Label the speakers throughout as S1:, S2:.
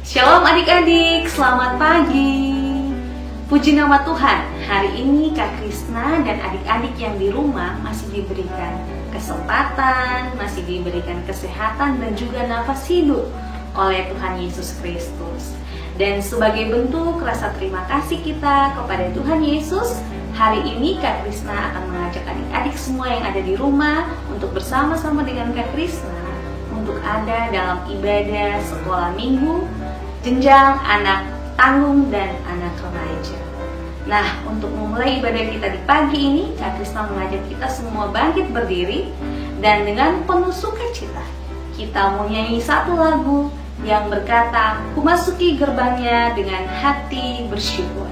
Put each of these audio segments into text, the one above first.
S1: Shalom adik-adik, selamat pagi. Puji nama Tuhan, hari ini Kak Krisna dan adik-adik yang di rumah masih diberikan kesempatan, masih diberikan kesehatan dan juga nafas hidup oleh Tuhan Yesus Kristus. Dan sebagai bentuk rasa terima kasih kita kepada Tuhan Yesus, hari ini Kak Krisna akan mengajak adik-adik semua yang ada di rumah untuk bersama-sama dengan Kak Krisna untuk ada dalam ibadah sekolah minggu jenjang anak tanggung dan anak remaja. Nah, untuk memulai ibadah kita di pagi ini, Kak Krisna mengajak kita semua bangkit berdiri dan dengan penuh sukacita kita mau nyanyi satu lagu yang berkata, "Ku masuki gerbangnya dengan hati bersyukur."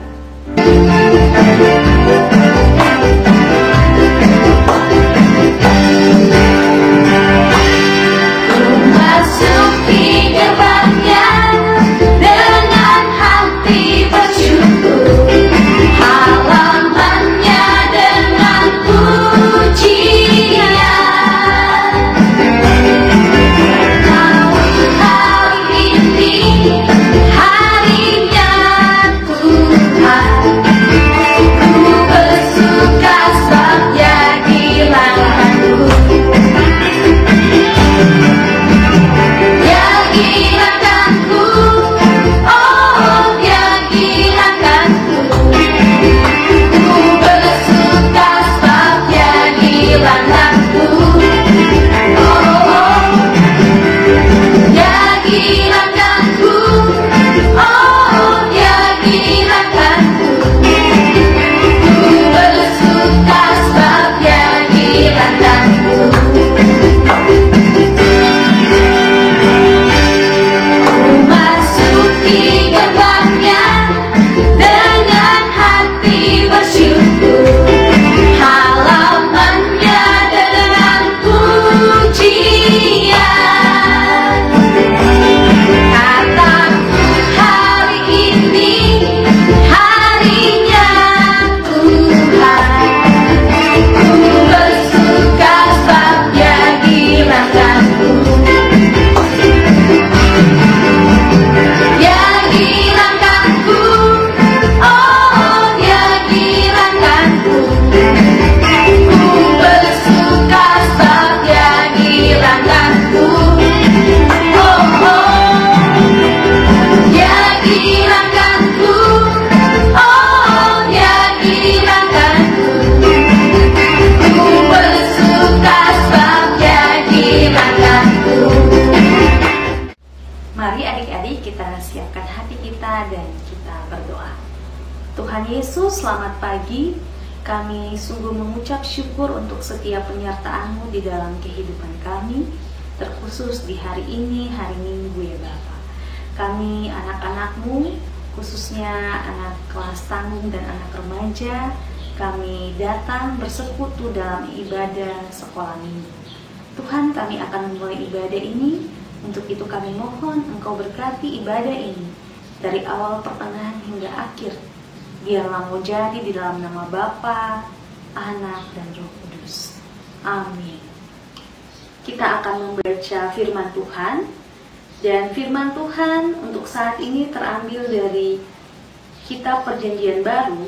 S1: Dan kita berdoa. Tuhan Yesus, selamat pagi. Kami sungguh mengucap syukur untuk setiap penyertaan-Mu di dalam kehidupan kami, terkhusus di hari ini, hari Minggu ya Bapa. Kami anak-anak-Mu, khususnya anak kelas tanggung dan anak remaja, kami datang bersekutu dalam ibadah sekolah minggu. Tuhan, kami akan memulai ibadah ini. Untuk itu kami mohon Engkau berkati ibadah ini dari awal, pertengahan hingga akhir. Biarlah mau jadi di dalam nama Bapa, Anak, dan Roh Kudus. Amin. Kita akan membaca firman Tuhan. Dan firman Tuhan untuk saat ini terambil dari kitab Perjanjian Baru,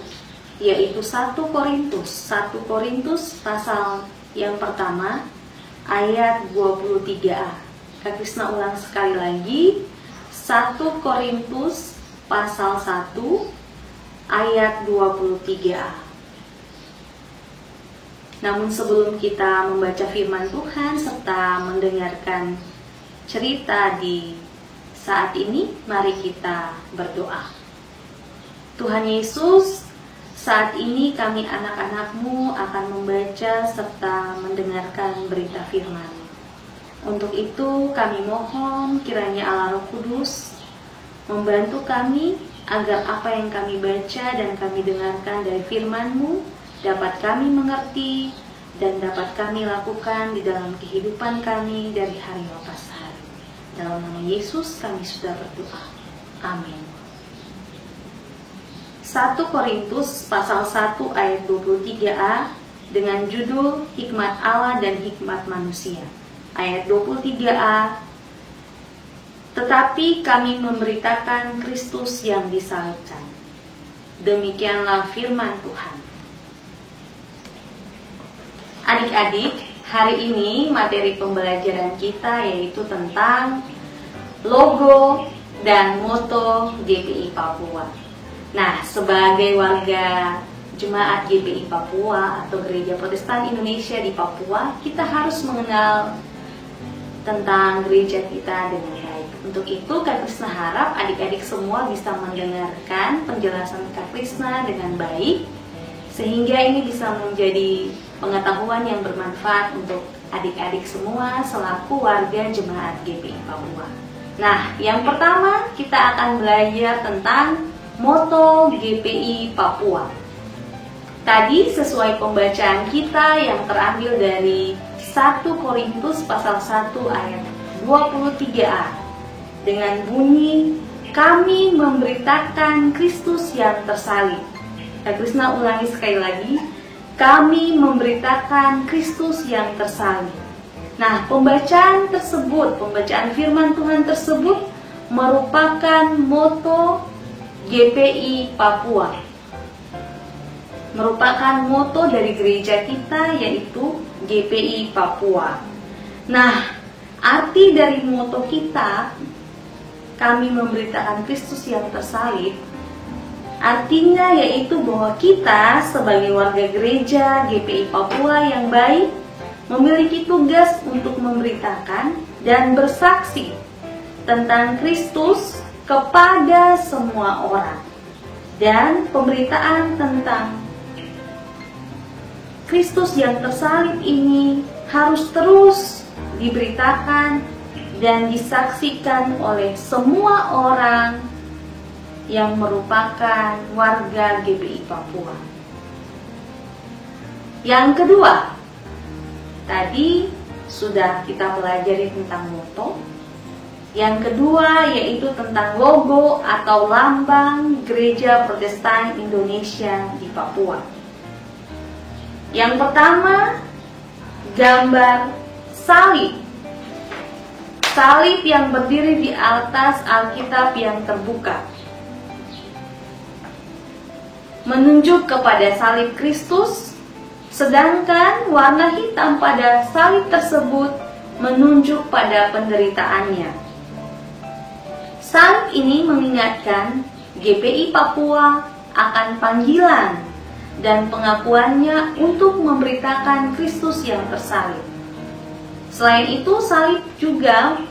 S1: yaitu 1 Korintus pasal yang pertama, ayat 23a. Kak Krisna ulang sekali lagi. 1 Korintus pasal 1 ayat 23a. Namun sebelum kita membaca firman Tuhan serta mendengarkan cerita di saat ini, mari kita berdoa. Tuhan Yesus, saat ini kami anak-anak-Mu akan membaca serta mendengarkan berita firman. Untuk itu kami mohon kiranya Allah Roh Kudus membantu kami agar apa yang kami baca dan kami dengarkan dari firman-Mu dapat kami mengerti dan dapat kami lakukan di dalam kehidupan kami dari hari lepas hari. Dalam nama Yesus kami sudah berdoa. Amin. 1 Korintus pasal 1 ayat 23a dengan judul Hikmat Allah dan Hikmat Manusia. Ayat 23a, tetapi kami memberitakan Kristus yang disalibkan. Demikianlah firman Tuhan. Adik-adik, hari ini materi pembelajaran kita yaitu tentang logo dan moto GPI Papua. Nah, sebagai warga Jemaat GPI Papua atau Gereja Protestan Indonesia di Papua, kita harus mengenal tentang gereja kita dengan baik. Untuk itu, Kak Krisna harap adik-adik semua bisa mendengarkan penjelasan Kak Krisna dengan baik, sehingga ini bisa menjadi pengetahuan yang bermanfaat untuk adik-adik semua selaku warga Jemaat GPI Papua. Nah, yang pertama kita akan belajar tentang moto GPI Papua. Tadi sesuai pembacaan kita yang terambil dari 1 Korintus pasal 1 ayat 23a dengan bunyi, kami memberitakan Kristus yang tersalib. Kak Krisna ulangi sekali lagi, kami memberitakan Kristus yang tersalib. Nah, pembacaan tersebut, pembacaan firman Tuhan tersebut merupakan moto GPI Papua. Merupakan moto dari gereja kita yaitu GPI Papua. Nah, arti dari moto kita, kami memberitakan Kristus yang tersalib, artinya yaitu bahwa kita sebagai warga gereja GPI Papua yang baik memiliki tugas untuk memberitakan dan bersaksi tentang Kristus kepada semua orang. Dan pemberitaan tentang Kristus yang tersalib ini harus terus diberitakan dan disaksikan oleh semua orang yang merupakan warga GPI Papua. Yang kedua, tadi sudah kita pelajari tentang moto. Yang kedua yaitu tentang logo atau lambang Gereja Protestan Indonesia di Papua. Yang pertama, gambar salib. Salib yang berdiri di atas Alkitab yang terbuka, menunjuk kepada salib Kristus, sedangkan warna hitam pada salib tersebut menunjuk pada penderitaannya. Salib ini mengingatkan GPI Papua akan panggilan dan pengakuannya untuk memberitakan Kristus yang tersalib. Selain itu, salib juga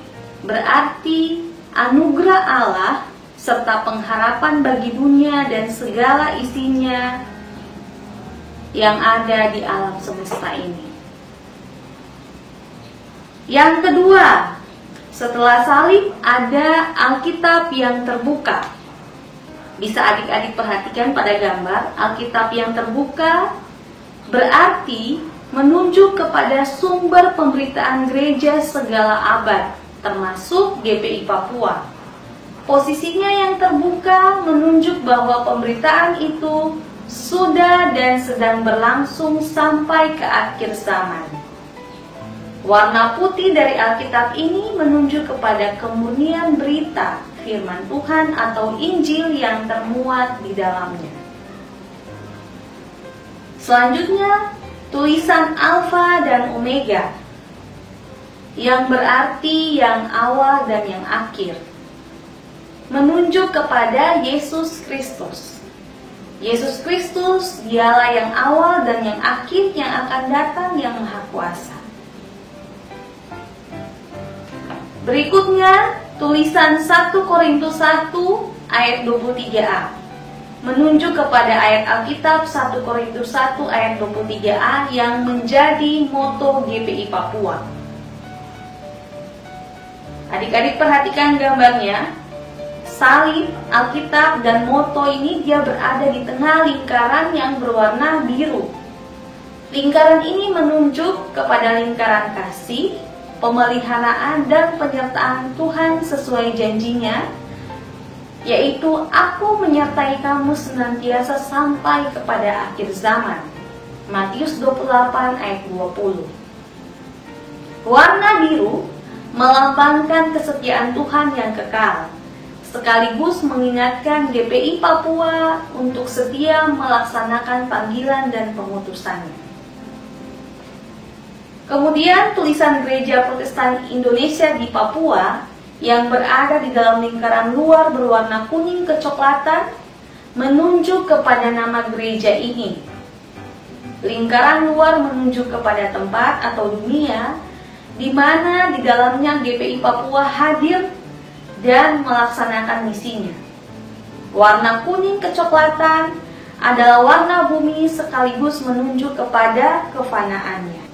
S1: berarti anugerah Allah serta pengharapan bagi dunia dan segala isinya yang ada di alam semesta ini. Yang kedua, setelah salib ada Alkitab yang terbuka. Bisa adik-adik perhatikan pada gambar Alkitab yang terbuka berarti menunjuk kepada sumber pemberitaan gereja segala abad, termasuk GPI Papua. Posisinya yang terbuka menunjuk bahwa pemberitaan itu sudah dan sedang berlangsung sampai ke akhir zaman. Warna putih dari Alkitab ini menunjuk kepada kemurnian berita firman Tuhan atau Injil yang termuat di dalamnya. Selanjutnya, tulisan Alfa dan Omega yang berarti yang awal dan yang akhir, menunjuk kepada Yesus Kristus. Yesus Kristus dialah yang awal dan yang akhir yang akan datang yang Maha Kuasa. Berikutnya, tulisan 1 Korintus 1 ayat 23a menunjuk kepada ayat Alkitab 1 Korintus 1 ayat 23a yang menjadi moto GPI Papua. Adik-adik perhatikan gambarnya. Salib, Alkitab, dan moto ini dia berada di tengah lingkaran yang berwarna biru. Lingkaran ini menunjuk kepada lingkaran kasih, pemeliharaan, dan penyertaan Tuhan sesuai janjinya, yaitu aku menyertai kamu senantiasa sampai kepada akhir zaman. Matius 28 ayat 20. Warna biru melambangkan kesetiaan Tuhan yang kekal, sekaligus mengingatkan GPI Papua untuk setia melaksanakan panggilan dan pengutusannya. Kemudian tulisan Gereja Protestan Indonesia di Papua yang berada di dalam lingkaran luar berwarna kuning kecoklatan menunjuk kepada nama gereja ini. Lingkaran luar menunjuk kepada tempat atau dunia di mana di dalamnya GPI Papua hadir dan melaksanakan misinya. Warna kuning kecoklatan adalah warna bumi sekaligus menunjuk kepada kefanaannya.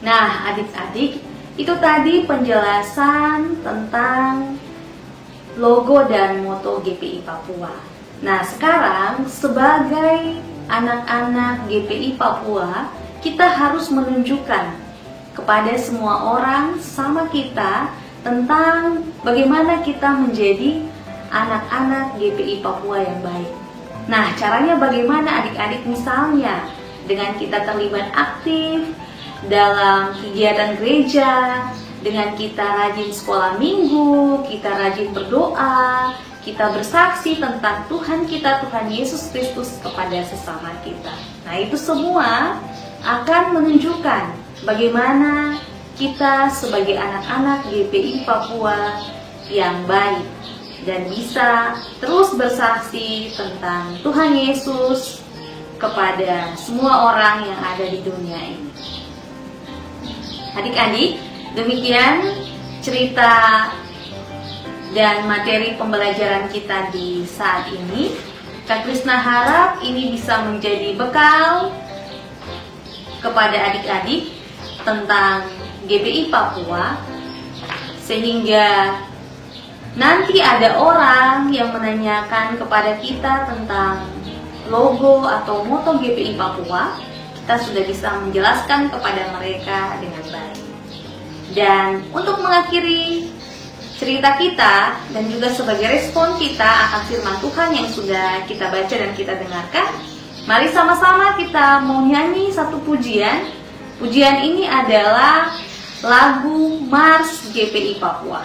S1: Nah, adik-adik, itu tadi penjelasan tentang logo dan moto GPI Papua. Nah, sekarang sebagai anak-anak GPI Papua, kita harus menunjukkan kepada semua orang sama kita tentang bagaimana kita menjadi anak-anak GPI Papua yang baik. Nah, caranya bagaimana adik-adik? Misalnya dengan kita terlibat aktif dalam kegiatan gereja, dengan kita rajin sekolah minggu, kita rajin berdoa, kita bersaksi tentang Tuhan kita, Tuhan Yesus Kristus kepada sesama kita. Nah, itu semua akan menunjukkan bagaimana kita sebagai anak-anak GPI Papua yang baik dan bisa terus bersaksi tentang Tuhan Yesus kepada semua orang yang ada di dunia ini. Adik-adik, demikian cerita dan materi pembelajaran kita di saat ini. Kak Krisna harap ini bisa menjadi bekal kepada adik-adik tentang GPI Papua, sehingga nanti ada orang yang menanyakan kepada kita tentang logo atau moto GPI Papua, kita sudah bisa menjelaskan kepada mereka dengan baik. Dan untuk mengakhiri cerita kita dan juga sebagai respon kita akan firman Tuhan yang sudah kita baca dan kita dengarkan, mari sama-sama kita mau nyanyi satu pujian. Pujian ini adalah lagu Mars GPI Papua.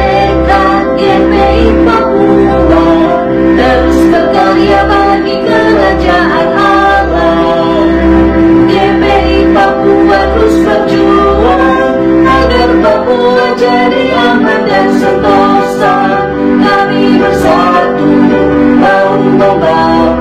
S1: Dekat GPI Papua, terus berkarya bagi kerajaan Allah. GPI Papua terus berjuang agar Papua jadi aman dan sentosa. Kami bersatu membangun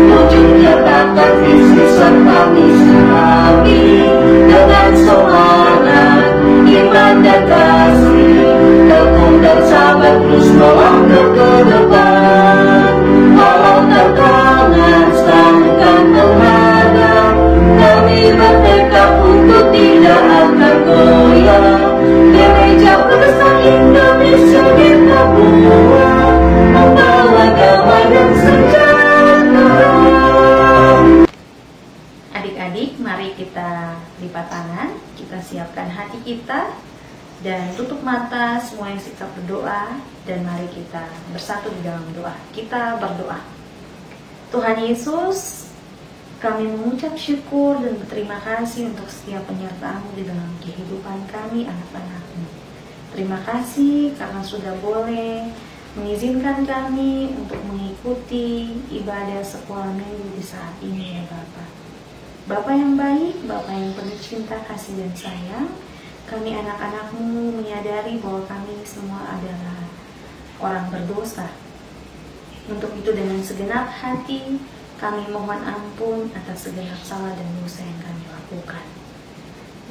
S1: wujud nyatakan visi serta misi kami dengan semangat, iman dan kasih, tekun dan sabar terus melangkah ke depan. Walau tantangan sangkan menghadap, kami bertekad untuk tidak akan goyah. Gereja Protestan Indonesia di Papua membawa damai dan sejahtera. Adik-adik, mari kita lipat tangan, kita siapkan hati kita, dan tutup mata semua yang sikap berdoa, dan mari kita bersatu di dalam doa. Kita berdoa. Tuhan Yesus, kami mengucap syukur dan berterima kasih untuk setiap penyertaan-Mu di dalam kehidupan kami, anak-anak-Mu. Terima kasih karena sudah boleh mengizinkan kami untuk mengikuti ibadah sekolah minggu di saat ini, ya Bapak. Bapak yang baik, Bapak yang penuh cinta, kasih dan sayang, kami anak-anak-Mu menyadari bahwa kami semua adalah orang berdosa. Untuk itu dengan segenap hati kami mohon ampun atas segenap salah dan dosa yang kami lakukan.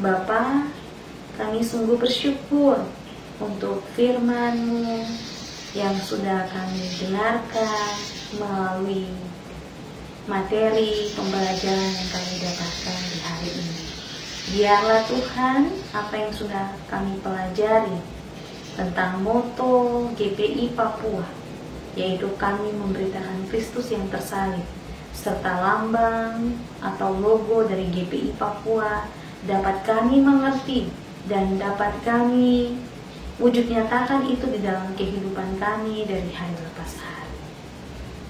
S1: Bapa, kami sungguh bersyukur untuk firman-Mu yang sudah kami dengarkan melalui materi pembelajaran yang kami dapatkan di hari ini. Biarlah Tuhan, apa yang sudah kami pelajari tentang moto GPI Papua, yaitu kami memberitakan Kristus yang tersalib, serta lambang atau logo dari GPI Papua, dapat kami mengerti dan dapat kami wujud nyatakan itu di dalam kehidupan kami dari hari lepas hari.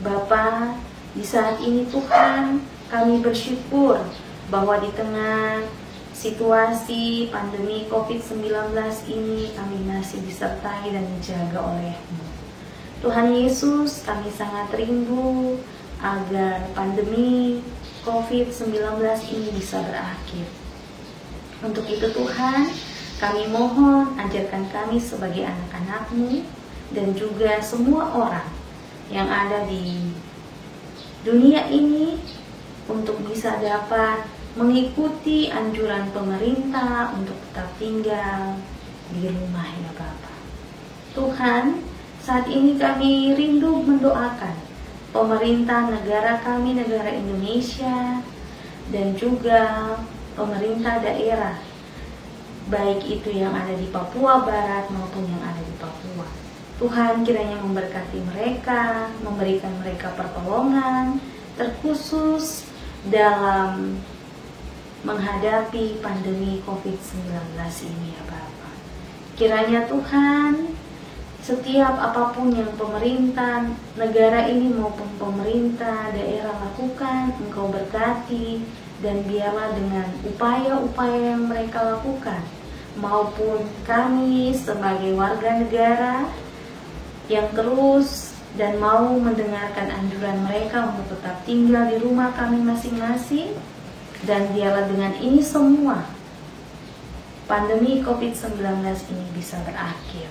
S1: Bapa, di saat ini Tuhan, Kami bersyukur bahwa di tengah situasi pandemi COVID-19 ini kami masih disertai dan dijaga oleh-Mu. Tuhan Yesus, kami sangat rindu agar pandemi COVID-19 ini bisa berakhir. Untuk itu Tuhan, kami mohon ajarkan kami sebagai anak-anak-Mu dan juga semua orang yang ada di dunia ini untuk bisa dapat mengikuti anjuran pemerintah untuk tetap tinggal di rumah ya Bapa. Tuhan, saat ini kami rindu mendoakan pemerintah negara kami, negara Indonesia, dan juga pemerintah daerah, baik itu yang ada di Papua Barat maupun yang ada di Papua. Tuhan kiranya memberkati mereka, memberikan mereka pertolongan, terkhusus dalam menghadapi pandemi COVID-19 ini ya Bapa. Kiranya Tuhan, setiap apapun yang pemerintah negara ini maupun pemerintah daerah lakukan, Engkau berkati, dan biarlah dengan upaya-upaya yang mereka lakukan, maupun kami sebagai warga negara yang terus dan mau mendengarkan anjuran mereka untuk tetap tinggal di rumah kami masing-masing, dan biarlah dengan ini semua pandemi COVID-19 ini bisa berakhir.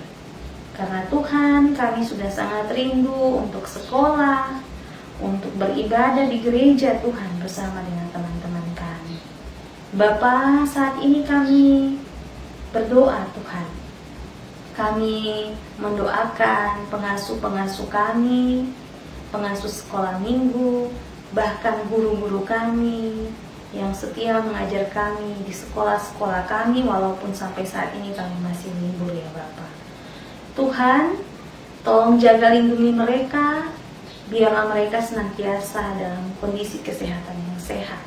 S1: Karena Tuhan, kami sudah sangat rindu untuk sekolah, untuk beribadah di gereja Tuhan bersama dengan teman-teman kami. Bapa, saat ini kami berdoa Tuhan. Kami mendoakan pengasuh-pengasuh kami, pengasuh sekolah minggu, bahkan guru-guru kami yang setia mengajar kami di sekolah-sekolah kami walaupun sampai saat ini kami masih libur ya Bapa. Tuhan, tolong jaga lindungi mereka, biarlah mereka senantiasa dalam kondisi kesehatan yang sehat.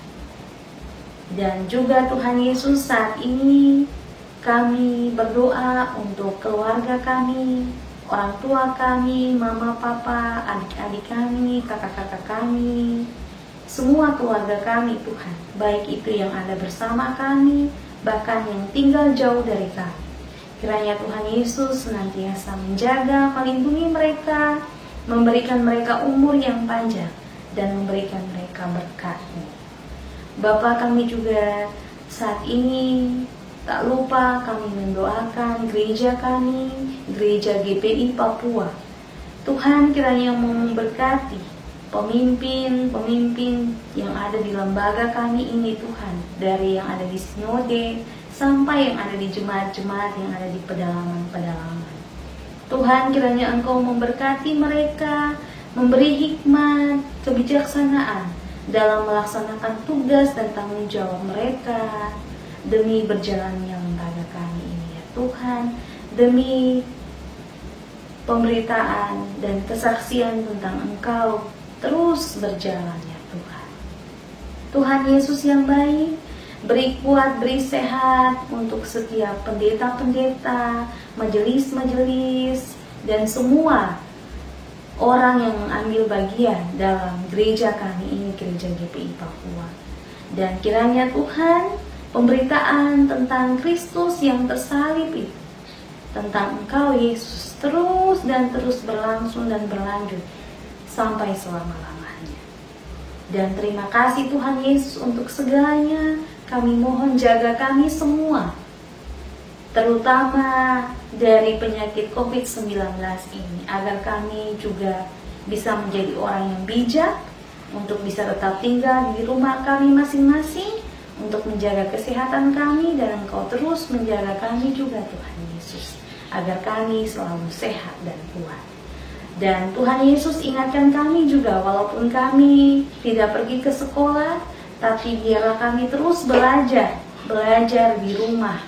S1: Dan juga Tuhan Yesus, saat ini kami berdoa untuk keluarga kami, orang tua kami, mama, papa, adik-adik kami, kakak-kakak kami, semua keluarga kami Tuhan, baik itu yang ada bersama kami, bahkan yang tinggal jauh dari kami. Kiranya Tuhan Yesus senantiasa menjaga, melindungi mereka, memberikan mereka umur yang panjang, dan memberikan mereka berkat-Mu. Bapa, kami juga saat ini tak lupa kami mendoakan gereja kami, gereja GPI Papua. Tuhan kiranya memberkati pemimpin-pemimpin yang ada di lembaga kami ini Tuhan, dari yang ada di sinode sampai yang ada di jemaat-jemaat yang ada di pedalaman-pedalaman. Tuhan kiranya Engkau memberkati mereka, memberi hikmat, kebijaksanaan dalam melaksanakan tugas dan tanggung jawab mereka demi berjalannya lembaga kami ini ya Tuhan, demi pemberitaan dan kesaksian tentang Engkau terus berjalan ya Tuhan. Tuhan Yesus yang baik, beri kuat, beri sehat untuk setiap pendeta-pendeta, majelis-majelis, dan semua orang yang mengambil bagian dalam gereja kami ini, gereja GPI Papua. Dan kiranya Tuhan, pemberitaan tentang Kristus yang tersalib itu, tentang Engkau Yesus, terus dan terus berlangsung dan berlanjut sampai selama-lamanya. Dan terima kasih Tuhan Yesus untuk segalanya. Kami mohon jaga kami semua, terutama dari penyakit COVID-19 ini, agar kami juga bisa menjadi orang yang bijak untuk bisa tetap tinggal di rumah kami masing-masing, untuk menjaga kesehatan kami, dan Engkau terus menjaga kami juga Tuhan Yesus, agar kami selalu sehat dan kuat. Dan Tuhan Yesus ingatkan kami juga, walaupun kami tidak pergi ke sekolah, tapi biarlah kami terus belajar di rumah,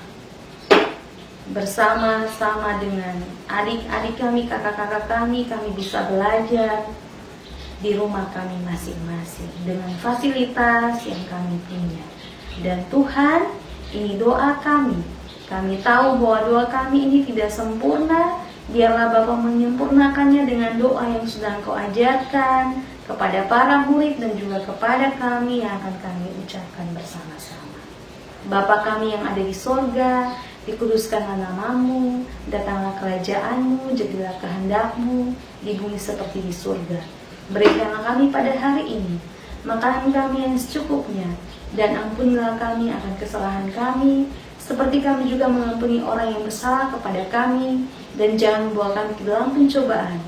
S1: bersama-sama dengan adik-adik kami, kakak-kakak kami bisa belajar di rumah kami masing-masing dengan fasilitas yang kami punya. Dan Tuhan, ini doa kami. Kami tahu bahwa doa kami ini tidak sempurna. Biarlah Bapa menyempurnakannya dengan doa yang sudah Engkau ajarkan kepada para murid dan juga kepada kami yang akan kami ucapkan bersama-sama. Bapa kami yang ada di sorga, dikuduskanlah namamu, datanglah kerajaanmu, jadilah kehendakmu di bumi seperti di surga. Berikanlah kami pada hari ini makanan kami yang secukupnya, dan ampunilah kami akan kesalahan kami, seperti kami juga mengampuni orang yang bersalah kepada kami, dan jangan membawa kami ke dalam pencobaan,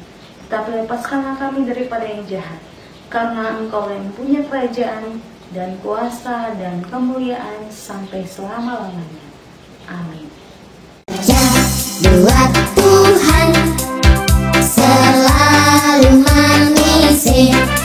S1: tetapi lepaskanlah kami daripada yang jahat, karena Engkau yang punya kerajaan dan kuasa dan kemuliaan sampai selama-lamanya. Amin.
S2: Buat Tuhan selalu manusia.